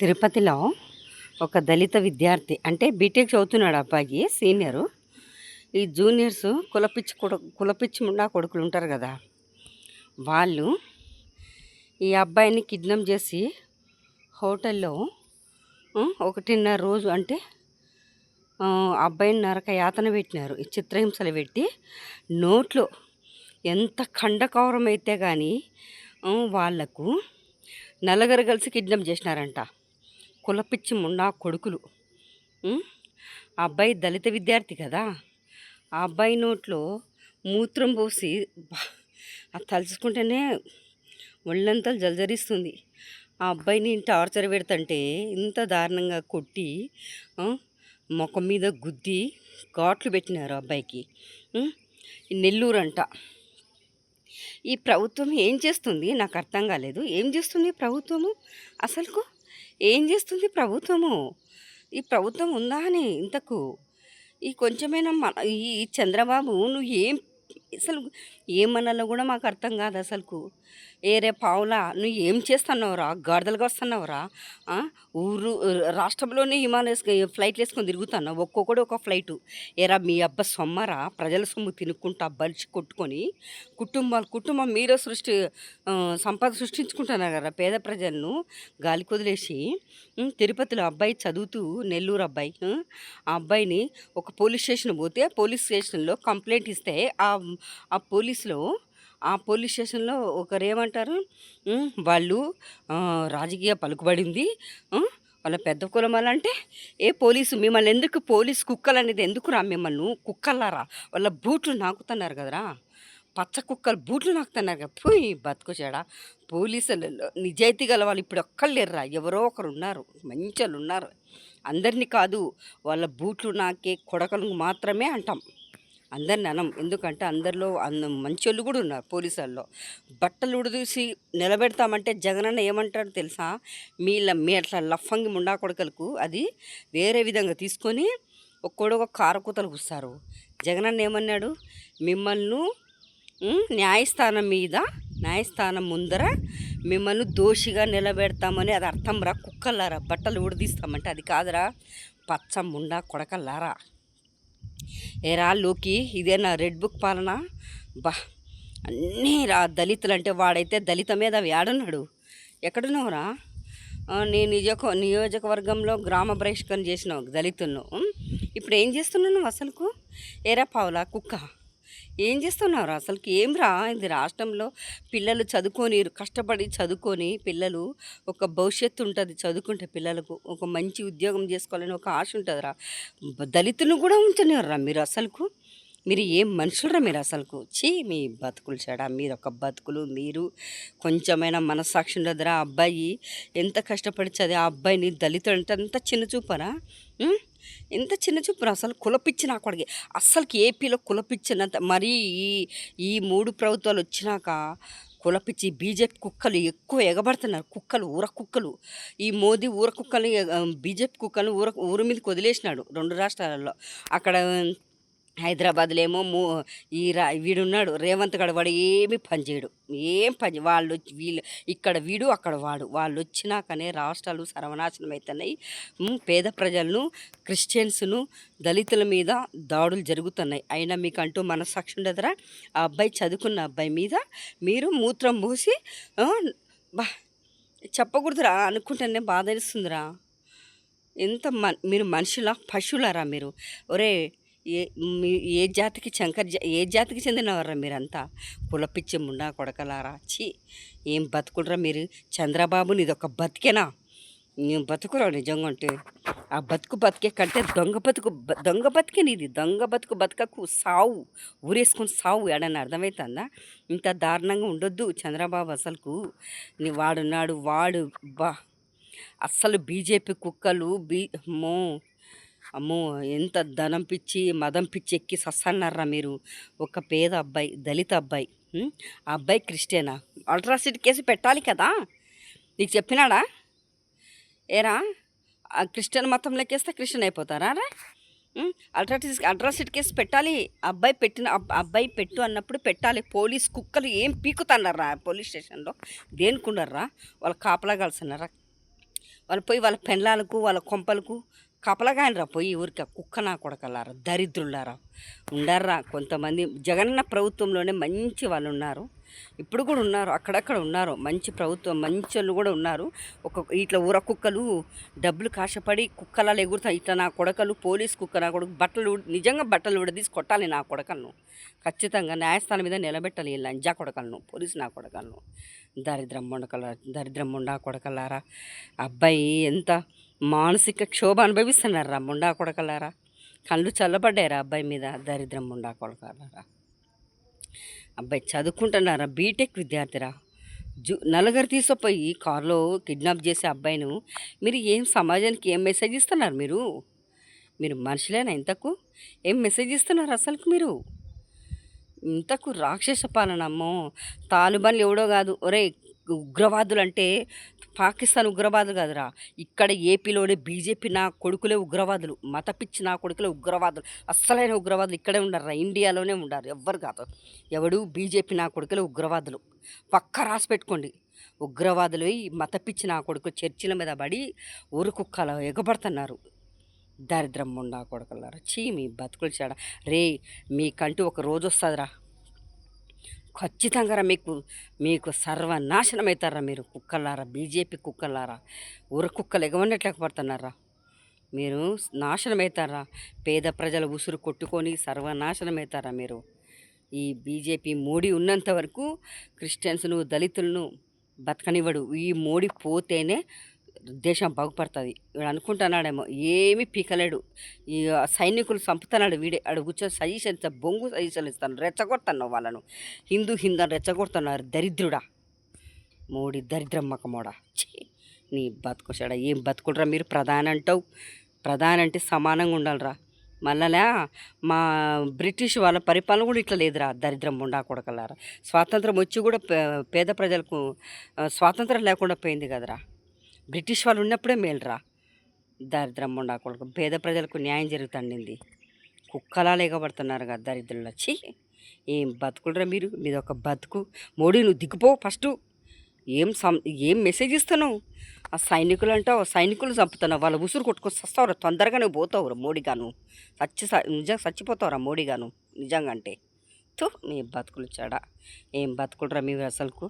తిరుపతిలో ఒక దళిత విద్యార్థి అంటే బీటెక్ చదువుతున్నాడు అబ్బాయి సీనియరు. ఈ జూనియర్స్ కులపిచ్చి ముండా కొడుకులు ఉంటారు కదా, వాళ్ళు ఈ అబ్బాయిని కిడ్నాప్ చేసి హోటల్లో 1.5 రోజు అంటే అబ్బాయిని నరక యాతన పెట్టినారు. ఈ చిత్రహింసలు పెట్టి నోట్లో ఎంత ఖండకౌరం అయితే కానీ వాళ్లకు నలుగురు కలిసి కిడ్నాప్ చేసినారంట. కులపిచ్చి ముండా కొడుకులు. ఆ అబ్బాయి దళిత విద్యార్థి కదా, ఆ అబ్బాయి నోట్లో మూత్రం పోసి అది తలుచుకుంటేనే ఒళ్ళంతా జలజరిస్తుంది. ఆ అబ్బాయిని టార్చర్ పెడుతుంటే ఇంత దారుణంగా కొట్టి ముఖం మీద గుద్ది ఘాట్లు పెట్టినారు అబ్బాయికి. నెల్లూరు అంట. ఈ ప్రభుత్వం ఏం చేస్తుంది నాకు అర్థం కాలేదు. ఏం చేస్తుంది ప్రభుత్వము? అసలుకు ఏం చేస్తుంది ప్రభుత్వము? ఈ ప్రభుత్వం ఉందా అని ఇంతకు ఈ కొంచెమైనా ఈ చంద్రబాబు నువ్వు అసలు ఏమనాలో కూడా మాకు అర్థం కాదు అసలుకు. ఏరే పావులా నువ్వు ఏం చేస్తున్నావురా? గాడిదలుగా వస్తున్నావురా? రాష్ట్రంలోనే హిమాలయస్ ఫ్లైట్లు వేసుకొని తిరుగుతున్నావు, ఒక్కొక్కడు ఒక ఫ్లైటు. ఏరా మీ అబ్బ సొమ్మరా? ప్రజల సొమ్ము తినుక్కుంటా బలిచి కొట్టుకొని కుటుంబం మీరే సంపద సృష్టించుకుంటున్నారు కదా. పేద ప్రజలను గాలి కొదిలేసి తిరుపతిలో అబ్బాయి చదువుతూ నెల్లూరు అబ్బాయి, ఆ అబ్బాయిని ఒక పోలీస్ స్టేషన్ పోతే పోలీస్ స్టేషన్లో కంప్లైంట్ ఇస్తే ఆ పోలీస్ స్టేషన్లో ఒకరేమంటారు, వాళ్ళు రాజకీయ పలుకుబడింది, వాళ్ళ పెద్ద కులం అంటే పోలీసు మిమ్మల్ని ఎందుకు పోలీసు కుక్కలు అనేది ఎందుకు రా? మిమ్మల్ని కుక్కలారా వాళ్ళ బూట్లు నాకుతున్నారు కదరా, పచ్చ కుక్కలు బూట్లు నాకుతున్నారు కదా. పోయి బతుకుచాడా పోలీసులలో నిజాయితీ గల వాళ్ళు ఇప్పుడు ఒక్కళ్ళు లేరురా, ఎవరో ఒకరు ఉన్నారు, మంచి వాళ్ళు ఉన్నారు. అందరినీ కాదు, వాళ్ళ బూట్లు నాకే కొడకలు మాత్రమే అంటాం, అందరిని అనం. ఎందుకంటే అందరిలో మంచోళ్ళు కూడా ఉన్నారు పోలీసు వాళ్ళు. బట్టలు ఉడిదూసి నిలబెడతామంటే జగనన్న ఏమంటాడు తెలుసా? మీ అట్లా లఫంగి ముండా కొడకలకు అది వేరే విధంగా తీసుకొని ఒక్కొక్క కారకూతలు కూస్తారు. జగనన్న ఏమన్నాడు? మిమ్మల్ని న్యాయస్థానం ముందర మిమ్మల్ని దోషిగా నిలబెడతామని అది అర్థం రా కుక్కలారా. బట్టలు ఉడిదీస్తామంటే అది కాదురా, పచ్చ ముండా కొడకల్లారా. ఏరా లోకి ఇదేనా రెడ్ బుక్ పాలన? అన్నీ రా దళితులు అంటే వాడైతే దళిత మీద వేడున్నాడు. ఎక్కడున్నావురా? నీ నియోజకవర్గంలో గ్రామ బహిష్కరణ చేసినావు దళితులను. ఇప్పుడు ఏం చేస్తున్నావు నువ్వు అసలుకు? ఏరా పావులా కుక్క, ఏం చేస్తున్నావురా అసలుకి? ఏం రా ఇది? రాష్ట్రంలో పిల్లలు కష్టపడి చదువుకొని పిల్లలు ఒక భవిష్యత్తు ఉంటుంది. చదువుకుంటే పిల్లలకు ఒక మంచి ఉద్యోగం చేసుకోవాలని ఒక ఆశ ఉంటుందిరా. దళితులను కూడా ఉంటున్నారా మీరు అసలుకు? మీరు ఏం మనుషులరా మీరు అసలుకు? మీ బతుకులు చెడా, మీరు ఒక బతుకులు. మీరు కొంచెమైనా మనస్సాక్షి ఉండదురా. అబ్బాయి ఎంత కష్టపడి చదివి ఆ అబ్బాయిని దళితుడు అంటే అంత చిన్న చూపరా? ఎంత చిన్న చూపురా అసలు? కులపిచ్చిన అక్కడికి అస్సలకి ఏపీలో కులపిచ్చినంత మరీ ఈ 3 ప్రభుత్వాలు వచ్చినాక కులపిచ్చి బీజేపీ కుక్కలు ఎక్కువ ఎగబడుతున్నారు. ఊర కుక్కలు, ఈ మోదీ ఊర కుక్కలు బీజేపీ కుక్కలు ఊరు మీదకి వదిలేసినాడు 2 రాష్ట్రాలలో. అక్కడ హైదరాబాద్లో ఏమో వీడున్నాడు రేవంత్ గడ, వాడు ఏమి పనిచేయడు, వీళ్ళు ఇక్కడ వీడు అక్కడ వాడు. వాళ్ళు వచ్చినాకనే రాష్ట్రాలు సర్వనాశనం అవుతున్నాయి. పేద ప్రజలను, క్రిస్టియన్స్ను, దళితుల మీద దాడులు జరుగుతున్నాయి. అయినా మీకంటూ మనస్సాక్షి ఉండదురా? ఆ అబ్బాయి చదువుకున్న అబ్బాయి మీద మీరు మూత్రం పోసి చెప్పకూడదురా అనుకుంటేనే బాధ వేస్తుందిరా. ఎంత మీరు మనుషుల పశువులారా మీరు? ఒరే ఏ జాతికి చెందినవారా మీరంతా? కులపిచ్చి ముండా కొడకలారా. ఏం బతుకులరా మీరు? చంద్రబాబు నీదొక బతికేనా? నేను బతుకురా నిజంగా అంటే. ఆ బతికే కంటే దొంగ బతికే నీది. దొంగ బతుకకు సావు, ఊరేసుకొని సావు. ఏడని అర్థమవుతుందా? ఇంత దారుణంగా ఉండొద్దు చంద్రబాబు అసలుకు. వాడు అస్సలు బీజేపీ కుక్కలు అమ్మో ఎంత ధనం పిచ్చి మదం పిచ్చి ఎక్కి సస్తన్నారా మీరు. ఒక పేద అబ్బాయి, దళిత అబ్బాయి, ఆ అబ్బాయి క్రిస్టియనా? అల్ట్రాసిటీ కేసు పెట్టాలి కదా, నీకు చెప్పినాడా? ఏరా ఆ క్రిస్టియన్ మతం లెక్కేస్తే క్రిస్టియన్ అయిపోతారా? అల్ట్రాసిటీ కేసు పెట్టాలి. అబ్బాయి పెట్టు అన్నప్పుడు పెట్టాలి. పోలీస్ కుక్కలు ఏం పీకుతున్నారా పోలీస్ స్టేషన్లో? దేనికున్నారా? వాళ్ళు కాపలా కలిసినారా? వాళ్ళు పోయి వాళ్ళ పెండ్లాలకు వాళ్ళ కొంపలకు కపలగాయనరా పోయి ఊరికే కుక్క నా కొడకలారా దరిద్రులారా ఉండారా. కొంతమంది జగనన్న ప్రభుత్వంలోనే మంచి వాళ్ళు ఉన్నారు, ఇప్పుడు కూడా ఉన్నారు, అక్కడక్కడ ఉన్నారు మంచి ప్రభుత్వం మంచి వాళ్ళు కూడా ఉన్నారు. ఇట్లా ఊర కుక్కలు డబ్బులు కాశపడి కుక్కలా ఎగురుతాయి. ఇట్లా నా కొడకలు పోలీస్ కుక్క నా కొడుకు నిజంగా బట్టలు విడదీసి కొట్టాలి నా కొడకలను. ఖచ్చితంగా న్యాయస్థానం మీద నిలబెట్టాలి ఈ లంజా కొడకలను, పోలీసు నా కొడకలను. దరిద్రం ముండా కొడకలారా. అబ్బాయి ఎంత మానసిక క్షోభ అనుభవిస్తున్నారా ముండా కొడకలారా. కళ్ళు చల్లబడ్డారా అబ్బాయి మీద. దరిద్రం ముండా కొడకలారా. అబ్బాయి చదువుకుంటున్నారా, బీటెక్ విద్యార్థిరా. నలుగురు తీసుకుపోయి కారులో కిడ్నాప్ చేసే అబ్బాయిను మీరు ఏం సమాజానికి ఏం మెసేజ్ ఇస్తున్నారు? మీరు మనుషులేనా? ఇంతకు ఏం మెసేజ్ ఇస్తున్నారు అసలుకు మీరు? ఇంతకు రాక్షస పాలన. అమ్మో తాలిబాన్లు ఎవడో కాదు, ఒరే ఉగ్రవాదులు అంటే పాకిస్తాన్ ఉగ్రవాదులు కాదురా, ఇక్కడ ఏపీలోనే బీజేపీ నా కొడుకులే ఉగ్రవాదులు, మత పిచ్చి నా కొడుకులే ఉగ్రవాదులు, అస్సలైన ఉగ్రవాదులు ఇక్కడే ఉండరు, ఇండియాలోనే ఉండరు, ఎవ్వరు కాదు. ఎవడు బీజేపీ నా కొడుకులే ఉగ్రవాదులు, పక్క రాసి పెట్టుకోండి. ఉగ్రవాదులు మత పిచ్చి నా కొడుకు చర్చిల మీద పడి ఊరు కుక్కలు ఎగబడుతున్నారు. దరిద్రం ముండా కొడుకులారా. చీ మీ బతుకులు చెడ. రే మీకంటూ ఒక రోజు వస్తుందిరా, ఖచ్చితంగా మీకు సర్వనాశనం అవుతారా మీరు కుక్కలారా, బీజేపీ కుక్కలారా. ఊర కుక్కలు ఎగవన్నట్లేకపోతున్నారా మీరు, నాశనం అవుతారా. పేద ప్రజల ఉసురు కొట్టుకొని సర్వనాశనం అవుతారా మీరు. ఈ బీజేపీ మోడీ ఉన్నంత వరకు క్రిస్టియన్స్ను దళితులను బతకనివ్వడు. ఈ మోడీ పోతేనే దేశం బాగుపడుతుంది. వీడు అనుకుంటున్నాడేమో ఏమీ పీకలేడు. ఈ సైనికులు చంపుతున్నాడు వీడే. అడు కూర్చొని సజెషన్ బొంగు సజెషన్ ఇస్తాను, రెచ్చగొడుతున్నావు వాళ్ళను. హిందూ అని రెచ్చగొడుతున్నారు. దరిద్రుడా మోడీ, దరిద్రమ్మకమోడా. నీ బతుకుశాడా. ఏం బతుకుడరా మీరు? ప్రధాని అంటావు, ప్రధాని అంటే సమానంగా ఉండాలిరా. మళ్ళా మా బ్రిటిష్ వాళ్ళ పరిపాలన కూడా ఇట్లా లేదురా. దరిద్రం ముండా కొడకలారా. స్వాతంత్రం వచ్చి కూడా పేద ప్రజలకు స్వాతంత్రం లేకుండా పోయింది కదరా. బ్రిటిష్ వాళ్ళు ఉన్నప్పుడే మేలురా. దరిద్రం ముండా కొడుకు. పేద ప్రజలకు న్యాయం జరుగుతుండింది, కుక్కలా లేకబడుతున్నారు కదా దరిద్రులు. వచ్చి ఏం బతుకులరా మీరు. మీది ఒక బతుకు. మోడీ నువ్వు దిగిపో ఫస్టు. ఏం మెసేజ్ ఇస్తున్నావు? ఆ సైనికులు అంటావు, సైనికులు చంపుతున్నావు, వాళ్ళ ఉసురు కొట్టుకొని వస్తావురా. తొందరగా నువ్వు పోతావురా మోడీగాను. నిజంగా చచ్చిపోతావురా మోడీగాను నిజంగా అంటే. మీ బతుకులు చెడ. ఏం బతుకులరా మీరు అసలుకు.